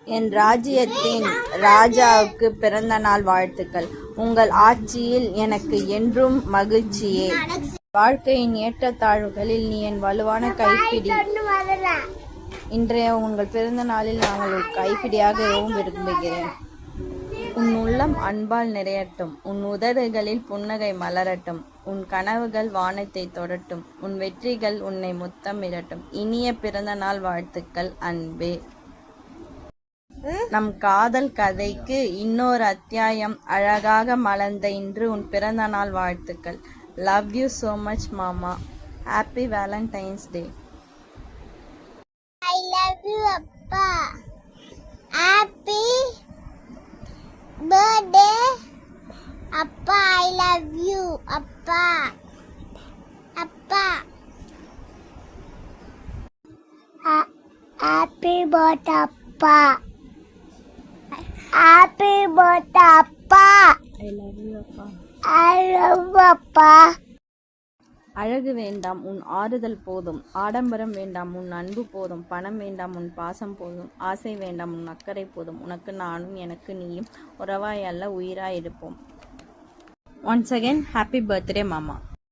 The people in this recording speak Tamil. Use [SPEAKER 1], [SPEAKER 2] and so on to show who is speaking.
[SPEAKER 1] என் ராஜ்யத்தின் ராஜாவுக்கு பிறந்த நாள் வாழ்த்துக்கள். உங்கள் ஆட்சியில் எனக்கு என்றும் மகிழ்ச்சியே. வாழ்க்கையின் ஏற்றத்தாழ்வுகளில் நீ என் வலுவான கைப்பிடி. இன்றைய உங்கள் பிறந்த நாளில் நாங்கள் ஒரு கைப்பிடியாகவும் விரும்புகிறேன். உன் உள்ளம் அன்பால் நிறையட்டும். உன் உதடுகளில் புன்னகை மலரட்டும். உன் கனவுகள் வானத்தை தொடட்டும். உன் வெற்றிகள் உன்னை முத்தமிடட்டும். இனிய பிறந்த நாள் வாழ்த்துக்கள் அன்பே. நம் காதல் கதைக்கு இன்னொரு அத்தியாயம் அழகாக மலர்ந்த இன்று உன் பிறந்த நாள் வாழ்த்துக்கள். லவ் யூ so much மாமா. Happy Valentine's day.
[SPEAKER 2] I love you அப்பா. ஹாப்பி பர்த்டே அப்பா. I love you அப்பா. அப்பா ஹாப்பி பர்த்டே அப்பா. ஹாப்பி பர்த்டே அப்பா.
[SPEAKER 1] ஐ லவ் யூ அப்பா.
[SPEAKER 2] I love அப்பா.
[SPEAKER 1] அழகு வேண்டாம் உன் ஆறுதல் போதும். ஆடம்பரம் வேண்டாம் உன் அன்பு போதும். பணம் வேண்டாம் உன் பாசம் போதும். ஆசை வேண்டாம் உன் அக்கறை போதும். உனக்கு நானும் எனக்கு நீயும் உறவாய் அல்ல உயிராய் இருப்போம். ஒன்ஸ் அகெயின் ஹாப்பி பர்த்டே மாமா.